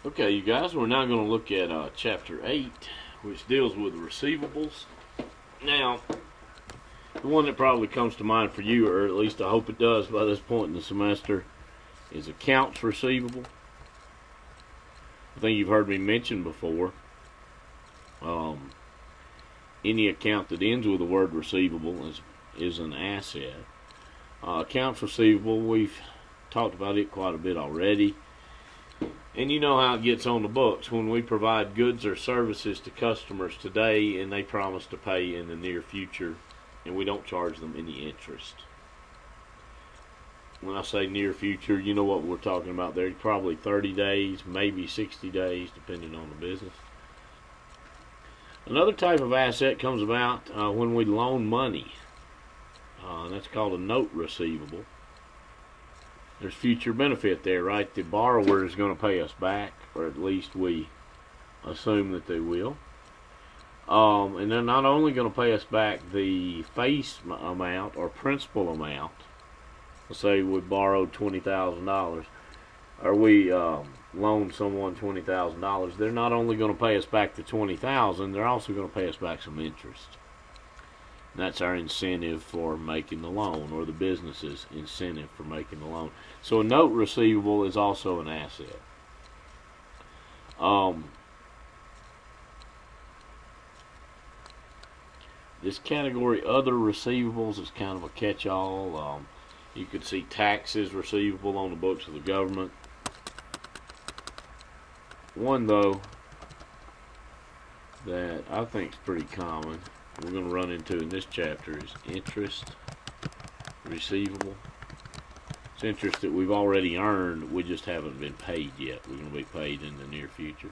Okay, you guys, we're now going to look at Chapter 8, which deals with receivables. Now, the one that probably comes to mind for you, or at least I hope it does by this point in the semester, is accounts receivable. I think you've heard me mention before, any account that ends with the word receivable is an asset. Accounts receivable, we've talked about it quite a bit already. And you know how it gets on the books when we provide goods or services to customers today and they promise to pay in the near future and we don't charge them any interest. When I say near future, you know what we're talking about there. Probably 30 days, maybe 60 days, depending on the business. Another type of asset comes about when we loan money. That's called a note receivable. There's future benefit there, right? The borrower is going to pay us back, or at least we assume that they will. And they're not only going to pay us back the face amount or principal amount. Let's say we borrowed $20,000, or we loaned someone $20,000. They're not only going to pay us back the $20,000, they're also going to pay us back some interest. And that's our incentive for making the loan, or the business's incentive for making the loan. So a note receivable is also an asset. This category, other receivables, is kind of a catch-all. You could see taxes receivable on the books of the government. One, though, that I think is pretty common, we're going to run into in this chapter, is interest receivable. It's interest that we've already earned, we just haven't been paid yet. We're going to be paid in the near future.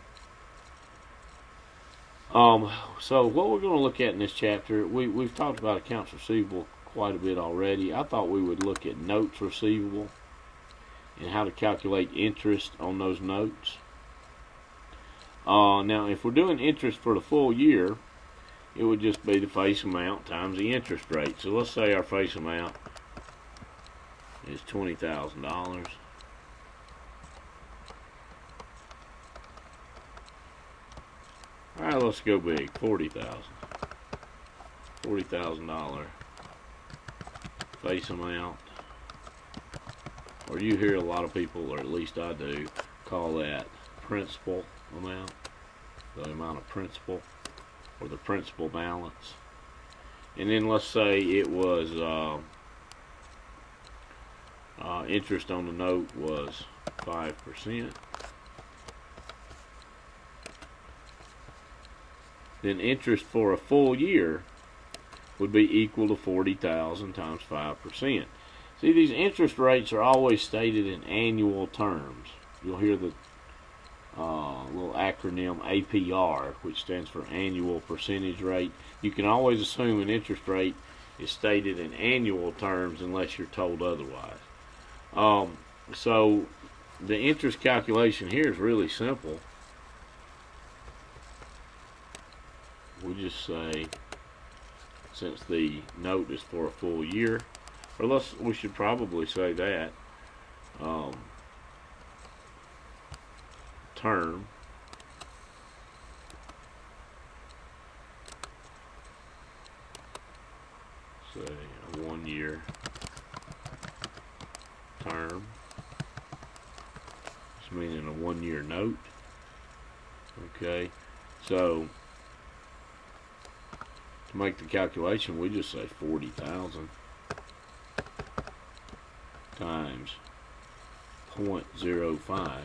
So what we're going to look at in this chapter, we've talked about accounts receivable quite a bit already. I thought we would look at notes receivable and how to calculate interest on those notes. Now, if we're doing interest for the full year, it would just be the face amount times the interest rate. So let's say our face amount is $20,000. Alright, let's go big. $40,000 face amount. Or you hear a lot of people, or at least I do, call that principal amount. The amount of principal, or the principal balance. And then let's say it was interest on the note was 5%. Then interest for a full year would be equal to 40,000 times 5%. See, these interest rates are always stated in annual terms. You'll hear the little acronym APR, which stands for annual percentage rate. You can always assume an interest rate is stated in annual terms unless you're told otherwise. So the interest calculation here is really simple. We just say, since the note is for a full year, or we should probably say that term say a 1 year term, it's meaning a 1 year note. Okay, so to make the calculation, we just say 40,000 times 0.05,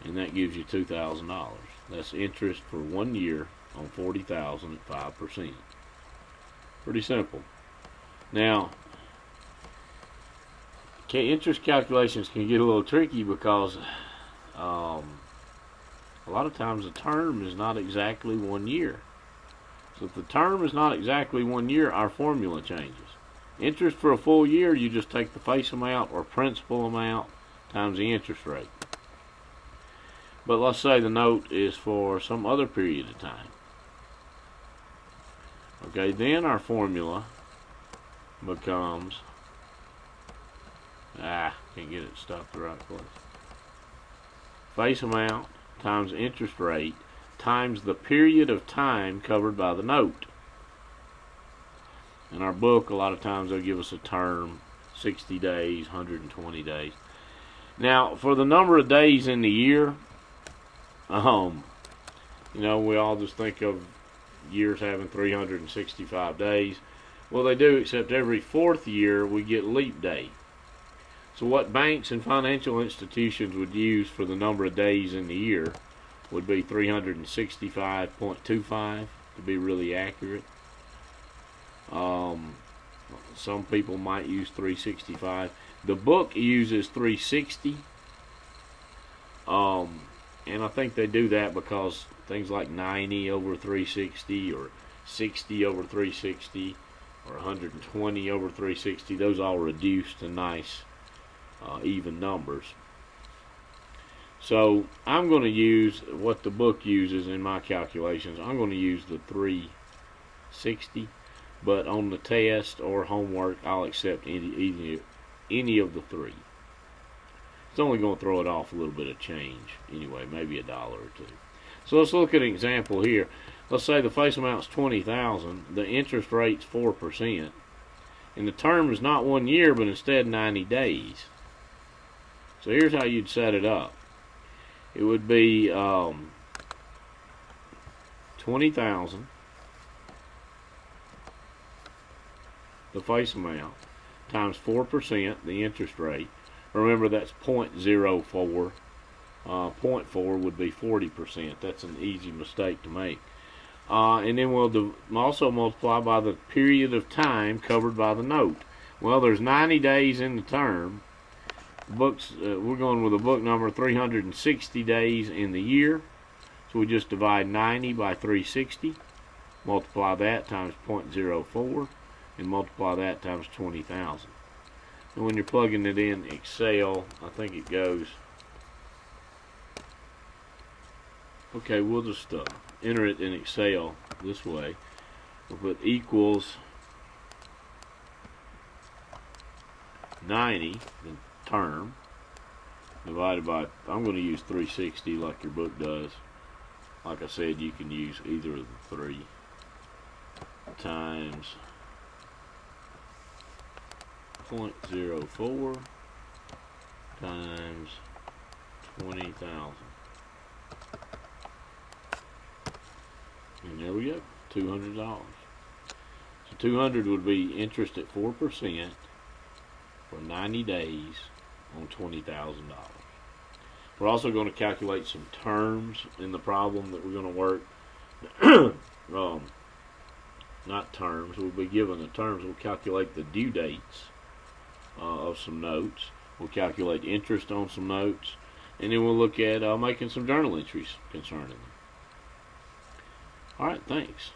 and that gives you $2,000. That's interest for 1 year on 40,000 at 5%. Pretty simple. Now, interest calculations can get a little tricky because a lot of times the term is not exactly 1 year. So if the term is not exactly 1 year, our formula changes. Interest for a full year, you just take the face amount or principal amount times the interest rate. But let's say the note is for some other period of time. Okay, then our formula becomes, can't get it to stop the right place. face amount times interest rate times the period of time covered by the note. In our book, a lot of times they'll give us a term, 60 days, 120 days. Now, for the number of days in the year, we all just think of years having 365 days. Well, they do, except every fourth year we get leap day. So what banks and financial institutions would use for the number of days in the year would be 365.25 to be really accurate. Some people might use 365. The book uses 360. And I think they do that because things like 90 over 360 or 60 over 360 or 120 over 360, those all reduce to nice even numbers. So I'm going to use what the book uses in my calculations. I'm going to use the 360, but on the test or homework I'll accept any of the three. It's only going to throw it off a little bit of change anyway, maybe $1 or $2. So let's look at an example here. Let's say the face amount's $20,000, the interest rate's 4%, and the term is not 1 year, but instead 90 days. So here's how you'd set it up. It would be $20,000, the face amount, times 4%, the interest rate. Remember, that's 0.04. 0.4 would be 40%. That's an easy mistake to make. And then we'll also multiply by the period of time covered by the note. Well, there's 90 days in the term. We're going with a book number 360 days in the year. So we just divide 90 by 360, multiply that times 0.04, and multiply that times 20,000. And when you're plugging it in Excel, I think it goes, okay, we'll just enter it in Excel this way. We'll put equals 90, the term, divided by, I'm going to use 360 like your book does. Like I said, you can use either of the three, times 0.04 times 20,000. And there we go, $200. So 200 would be interest at 4% for 90 days on $20,000. We're also going to calculate some terms in the problem that we're going to work. Not terms, we'll be given the terms. We'll calculate the due dates of some notes. We'll calculate interest on some notes. And then we'll look at making some journal entries concerning them. Alright, thanks.